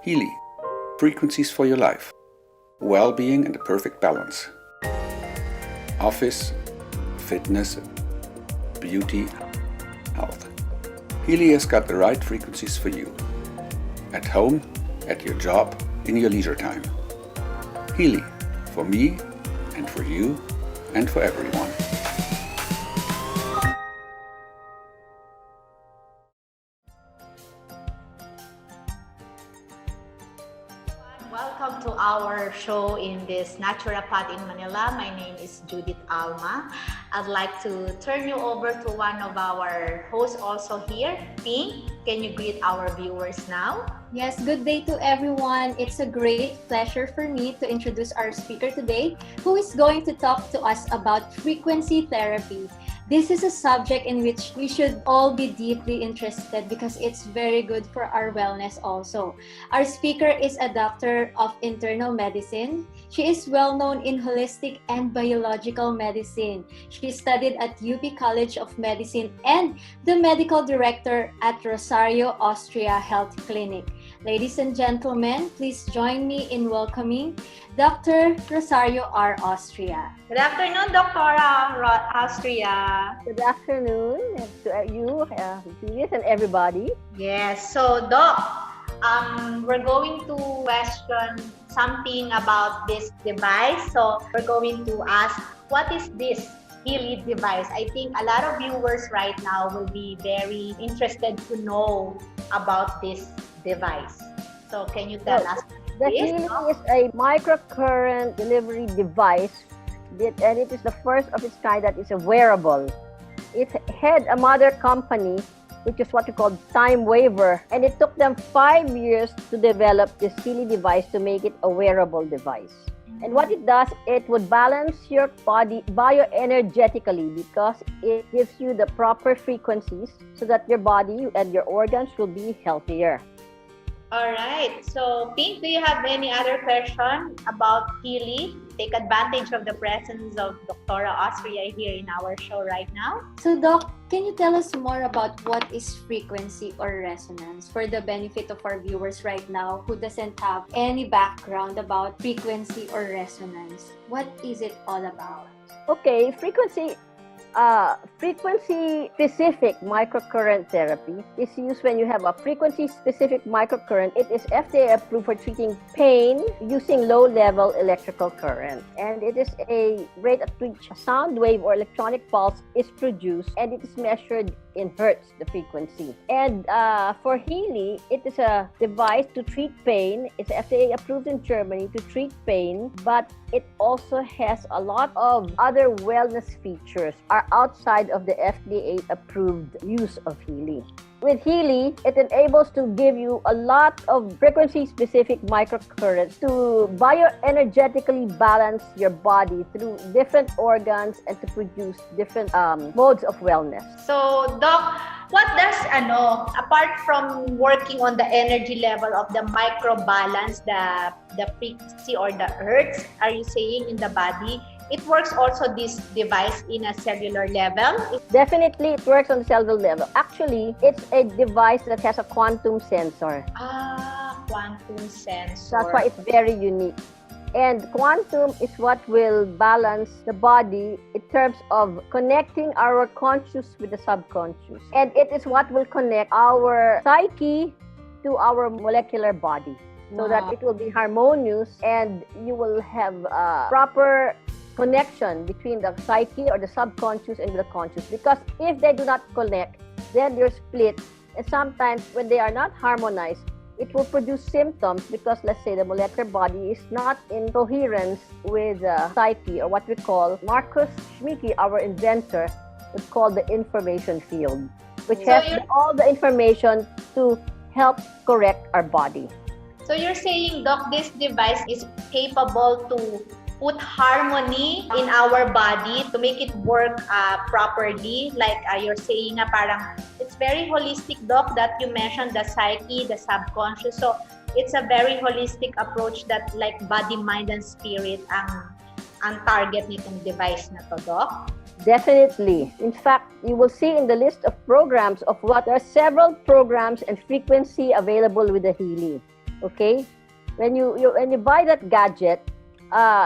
Healy, frequencies for your life, well-being and the perfect balance. Office, fitness, beauty, health. Healy has got the right frequencies for you. At home, at your job, in your leisure time. Healy, for me and for you and for everyone. Welcome to our show in this Naturopath in Manila. My name is Judith Alma. I'd like to turn you over to one of our hosts also here, Pink. Can you greet our viewers now? Yes, good day to everyone. It's a great pleasure for me to introduce our speaker today, who is going to talk to us about frequency therapy. This is a subject in which we should all be deeply interested because it's very good for our wellness also. Our speaker is a doctor of internal medicine. She is well known in holistic and biological medicine. She studied at UP College of Medicine and the medical director at Rosario, Austria Health Clinic. Ladies and gentlemen, please join me in welcoming Dr. Rosario R. Austria. Good afternoon, Doctora Austria. Good afternoon to you, Julius, and everybody. Yes, so Doc, we're going to question something about this device. So we're going to ask, what is this Healy device? I think a lot of viewers right now will be very interested to know about this device. So can you tell us The what Healy this? is a microcurrent delivery device, and it is the first of its kind that is a wearable. It had a mother company, which is what we call Time Waver, and it took them 5 years to develop this Healy device to make it a wearable device. And what it does, it would balance your body bioenergetically because it gives you the proper frequencies so that your body and your organs will be healthier. All right. So, Pink, do you have any other question about Healy? Take advantage of the presence of Dr. Austria here in our show right now. So, Doc, can you tell us more about what is frequency or resonance for the benefit of our viewers right now who doesn't have any background about frequency or resonance? What is it all about? Okay, frequency-specific microcurrent therapy is used when you have a frequency-specific microcurrent. It is FDA approved for treating pain using low-level electrical current. And it is a rate at which a sound wave or electronic pulse is produced, and it is measured in hertz, the frequency. And for Healy, it is a device to treat pain. It's FDA approved in Germany to treat pain, but it also has a lot of other wellness features are outside of the FDA approved use of Healy. With Healy, it enables to give you a lot of frequency-specific microcurrents to bioenergetically balance your body through different organs and to produce different modes of wellness. So, Doc, what does, apart from working on the energy level of the microbalance, the frequency or the hertz, are you saying in the body, it works also this device in a cellular level? Definitely, it works on the cellular level. Actually, it's a device that has a quantum sensor. Quantum sensor. That's why it's very unique. And quantum is what will balance the body in terms of connecting our conscious with the subconscious. And it is what will connect our psyche to our molecular body so that it will be harmonious and you will have a proper connection between the psyche or the subconscious and the conscious. Because if they do not connect, then they're split. And sometimes when they are not harmonized, it will produce symptoms because, let's say, the molecular body is not in coherence with the psyche, or what we call, Marcus Schmicky, our inventor, would call the information field, which has all the information to help correct our body. So you're saying, Doc, this device is capable to put harmony in our body to make it work properly. Like you're saying, parang it's very holistic, Doc, that you mentioned the psyche, the subconscious. So it's a very holistic approach that like body, mind, and spirit ang target nitong device na to, Doc. Definitely. In fact, you will see in the list of programs of what there are several programs and frequency available with the Healy. Okay, when you buy that gadget,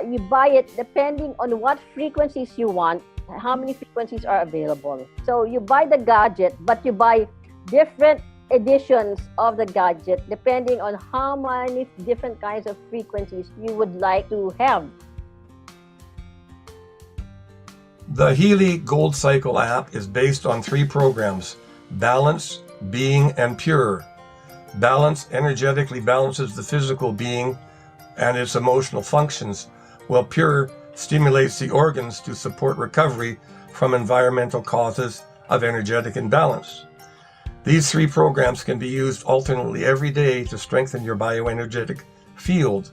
you buy it depending on what frequencies you want, how many frequencies are available. So you buy the gadget, but you buy different editions of the gadget depending on how many different kinds of frequencies you would like to have. The Healy Gold Cycle app is based on 3 programs: Balance, Being, and Pure. Balance energetically balances the physical being and its emotional functions, while Pure stimulates the organs to support recovery from environmental causes of energetic imbalance. These 3 programs can be used alternately every day to strengthen your bioenergetic field.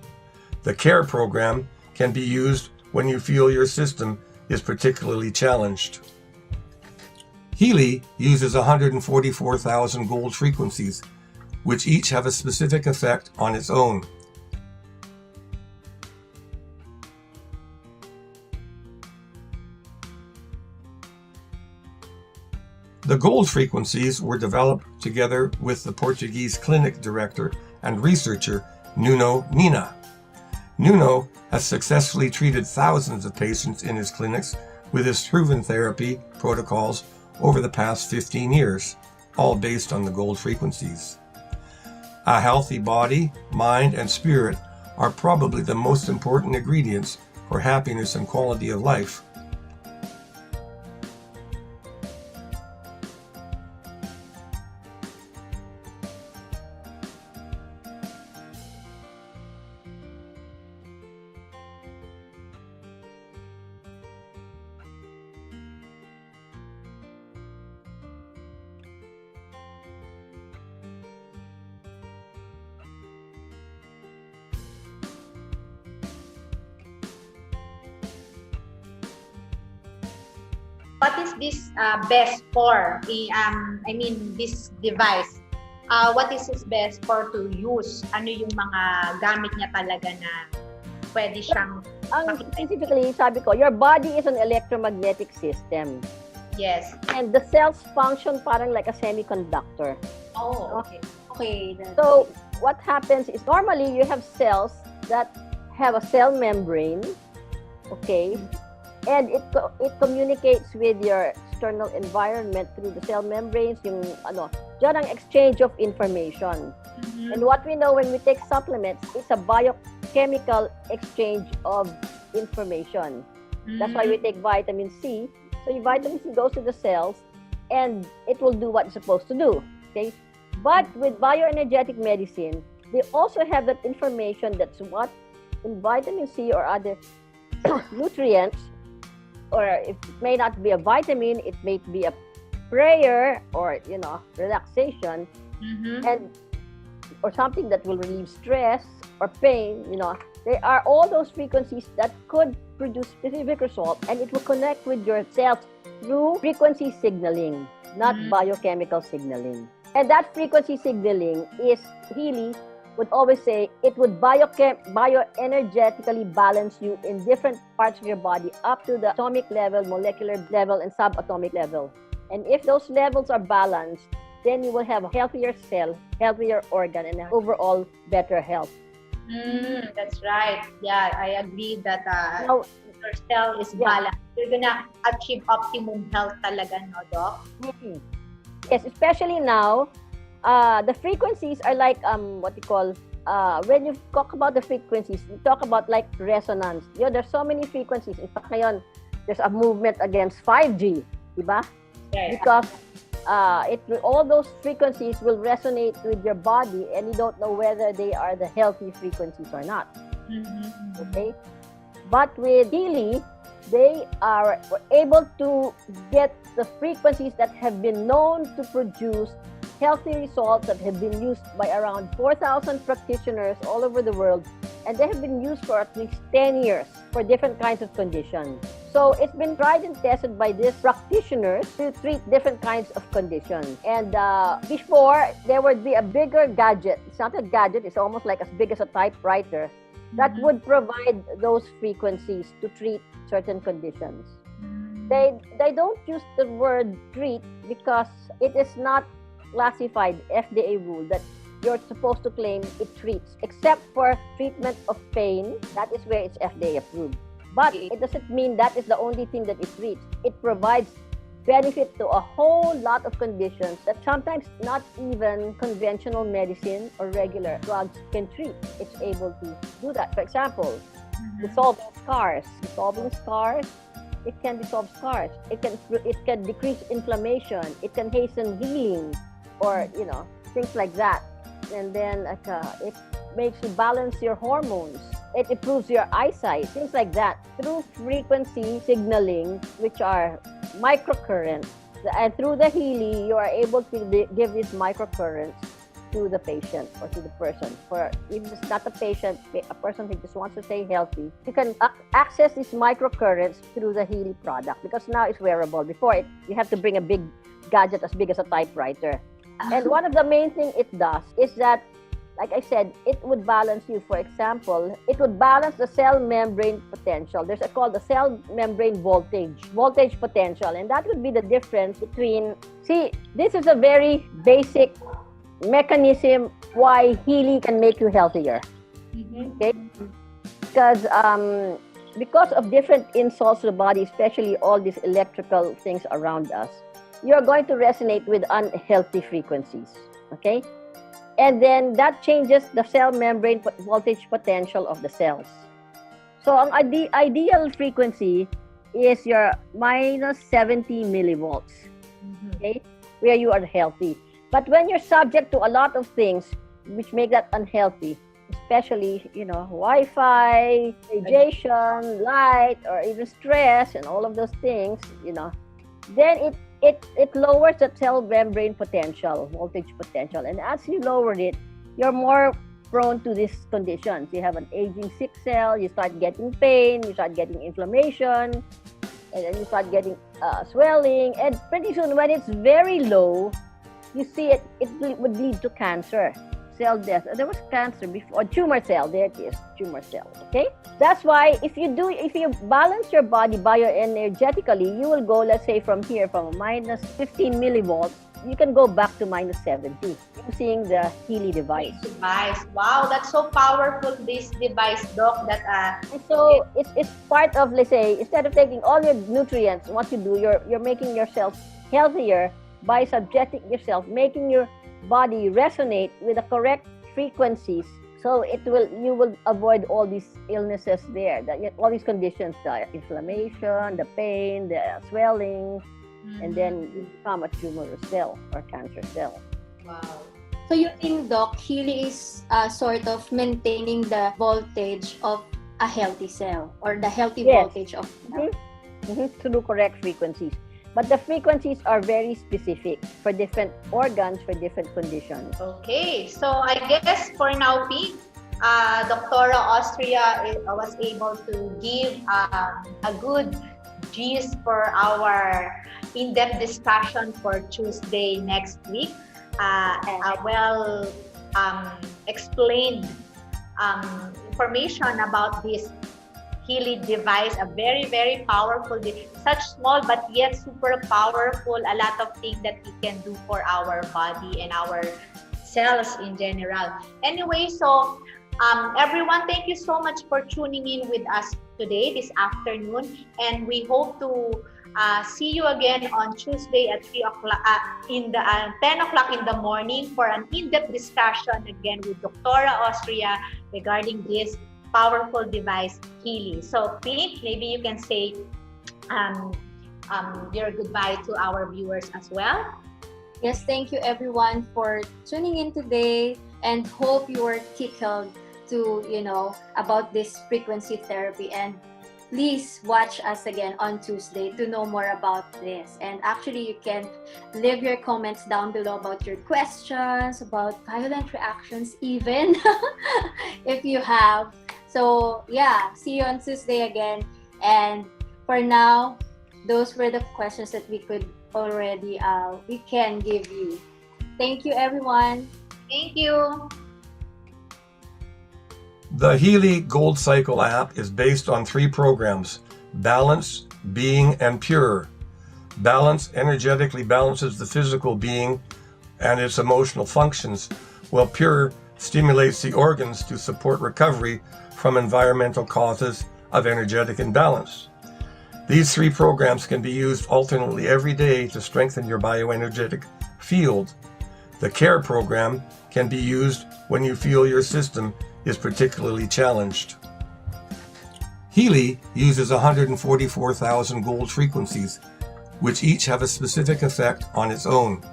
The Care program can be used when you feel your system is particularly challenged. Healy uses 144,000 gold frequencies, which each have a specific effect on its own. The gold frequencies were developed together with the Portuguese clinic director and researcher Nuno Nina. Nuno has successfully treated thousands of patients in his clinics with his proven therapy protocols over the past 15 years, all based on the gold frequencies. A healthy body, mind, and spirit are probably the most important ingredients for happiness and quality of life. What is this best for? This device. What is this best for to use? Ano yung mga gamit niya talaga na pwede siyang Specifically, sabi ko, your body is an electromagnetic system. Yes. And the cells function parang like a semiconductor. Oh, okay. Okay. So what happens is normally you have cells that have a cell membrane, okay, and it communicates with your external environment through the cell membranes, yung dyan ang exchange of information. Mm-hmm. And what we know when we take supplements, it's a biochemical exchange of information. Mm-hmm. That's why we take vitamin C. So your vitamin C goes to the cells and it will do what it's supposed to do, okay? But with bioenergetic medicine, they also have that information that's what in vitamin C or other nutrients, or it may not be a vitamin, it may be a prayer or relaxation, Mm-hmm. and or something that will relieve stress or pain. There are all those frequencies that could produce specific results, and it will connect with your cells through frequency signaling, not biochemical signaling. And that frequency signaling is Healy would always say it would bioenergetically balance you in different parts of your body up to the atomic level, molecular level, and subatomic level. And if those levels are balanced, then you will have a healthier cell, healthier organ, and overall better health. That's right. Yeah, I agree that Now, your cell is balanced. You're gonna achieve optimum health talaga, no, Doc? yes, especially now, the frequencies are like what you call when you talk about the frequencies, you talk about like resonance. There's so many frequencies. In fact, ngayon, there's a movement against 5G, diba? Yeah. Because all those frequencies will resonate with your body, and you don't know whether they are the healthy frequencies or not. Mm-hmm. Okay, but with Healy, they are able to get the frequencies that have been known to produce healthy results that have been used by around 4,000 practitioners all over the world, and they have been used for at least 10 years for different kinds of conditions. So it's been tried and tested by these practitioners to treat different kinds of conditions. And before, there would be a bigger gadget. It's not a gadget, it's almost like as big as a typewriter that would provide those frequencies to treat certain conditions. They don't use the word treat because it is not classified FDA rule that you're supposed to claim it treats, except for treatment of pain. That is where it's FDA approved. But it doesn't mean that is the only thing that it treats. It provides benefit to a whole lot of conditions that sometimes not even conventional medicine or regular drugs can treat. It's able to do that. For example, dissolving scars. Dissolving scars, it can dissolve scars. It can decrease inflammation. It can hasten healing, or things like that. And then it makes you balance your hormones. It improves your eyesight, things like that, through frequency signaling, which are microcurrents. And through the Healy, you are able to give these microcurrents to the patient or to the person. For if it's not a patient, a person who just wants to stay healthy, you can access these microcurrents through the Healy product, because now it's wearable. Before you have to bring a big gadget as big as a typewriter. And one of the main things it does is that, like I said, it would balance you. For example, it would balance the cell membrane potential. There's called the cell membrane voltage potential. And that would be the difference between, this is a very basic mechanism why Healy can make you healthier. Okay? Because of different insults to the body, especially all these electrical things around us, you're going to resonate with unhealthy frequencies. Okay? And then that changes the cell membrane voltage potential of the cells. So ang ideal frequency is your minus 70 millivolts, okay, where you are healthy. But when you're subject to a lot of things which make that unhealthy, especially, Wi-Fi, radiation, light, or even stress and all of those things, then it lowers the cell membrane potential, voltage potential. And as you lower it, you're more prone to these conditions. You have an aging sick cell, you start getting pain, you start getting inflammation, and then you start getting swelling. And pretty soon, when it's very low, you see it would lead to cancer, cell death. There was cancer before, tumor cell, there it is, tumor cell, okay? That's why if you balance your body bioenergetically, you will go, let's say from here, from a minus 15 millivolts, you can go back to minus 70 using the Healy device. Wow, that's so powerful, this device, Doc. And so it's part of, let's say, instead of taking all your nutrients, what you do, you're making yourself healthier by subjecting yourself, making your body resonate with the correct frequencies. So you will avoid all these illnesses there, all these conditions, the inflammation, the pain, the swelling, and then you become a tumorous cell or cancer cell. Wow. So you think, Doc, Healy is sort of maintaining the voltage of a healthy cell, or the healthy voltage of through correct frequencies. But the frequencies are very specific for different organs, for different conditions. Okay, so I guess for now, Pete, Dr. Austria was able to give a good gist for our in-depth discussion for Tuesday next week. Explained information about this Healy device, a very, very powerful, such small but yet super powerful, a lot of things that we can do for our body and our cells in general. Anyway, so everyone, thank you so much for tuning in with us today, this afternoon, and we hope to see you again on Tuesday at 3 o'clock, 10 o'clock in the morning for an in-depth discussion again with Dr. Austria regarding this powerful device, Healy. So, Pete, maybe you can say your goodbye to our viewers as well. Yes, thank you everyone for tuning in today, and hope you were tickled to, about this frequency therapy. And please watch us again on Tuesday to know more about this. And actually, you can leave your comments down below about your questions, about violent reactions even, if you have. So yeah, see you on Tuesday again. And for now, those were the questions that we could already, we can give you. Thank you, everyone. Thank you. The Healy Gold Cycle app is based on 3 programs: Balance, Being, and Pure. Balance energetically balances the physical being and its emotional functions, while Pure stimulates the organs to support recovery from environmental causes of energetic imbalance. These 3 programs can be used alternately every day to strengthen your bioenergetic field. The CARE program can be used when you feel your system is particularly challenged. Healy uses 144,000 gold frequencies, which each have a specific effect on its own.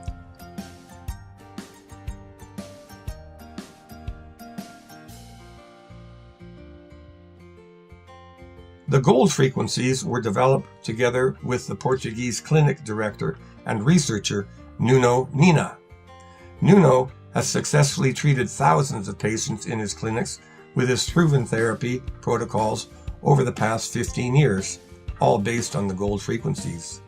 The gold frequencies were developed together with the Portuguese clinic director and researcher Nuno Nina. Nuno has successfully treated thousands of patients in his clinics with his proven therapy protocols over the past 15 years, all based on the gold frequencies.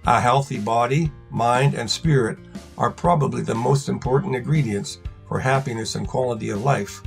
A healthy body, mind, and spirit are probably the most important ingredients for happiness and quality of life.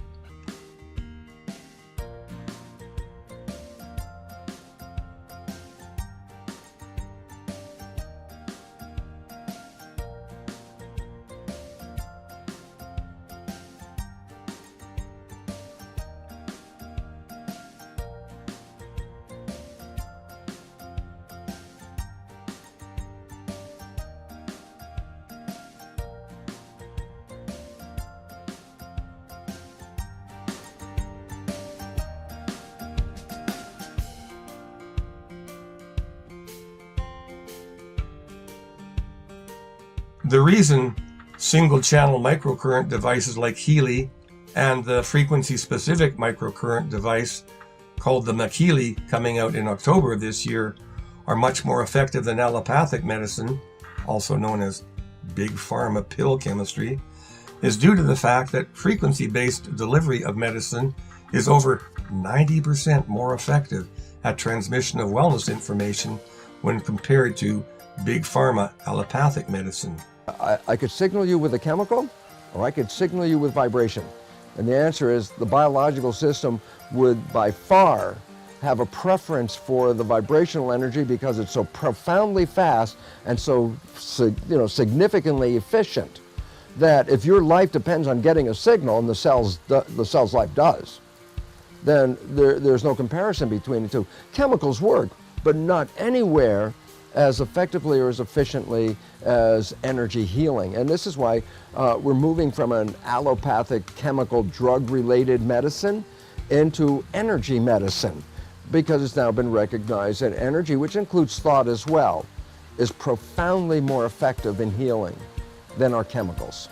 The reason single-channel microcurrent devices like Healy and the frequency-specific microcurrent device called the Healy, coming out in October of this year, are much more effective than allopathic medicine, also known as big pharma pill chemistry, is due to the fact that frequency-based delivery of medicine is over 90% more effective at transmission of wellness information when compared to big pharma allopathic medicine. I could signal you with a chemical, or I could signal you with vibration. And the answer is the biological system would by far have a preference for the vibrational energy because it's so profoundly fast and so significantly efficient that if your life depends on getting a signal, and the cell's life does, then there's no comparison between the two. Chemicals work, but not anywhere as effectively or as efficiently as energy healing. And this is why we're moving from an allopathic chemical drug-related medicine into energy medicine, because it's now been recognized that energy, which includes thought as well, is profoundly more effective in healing than our chemicals.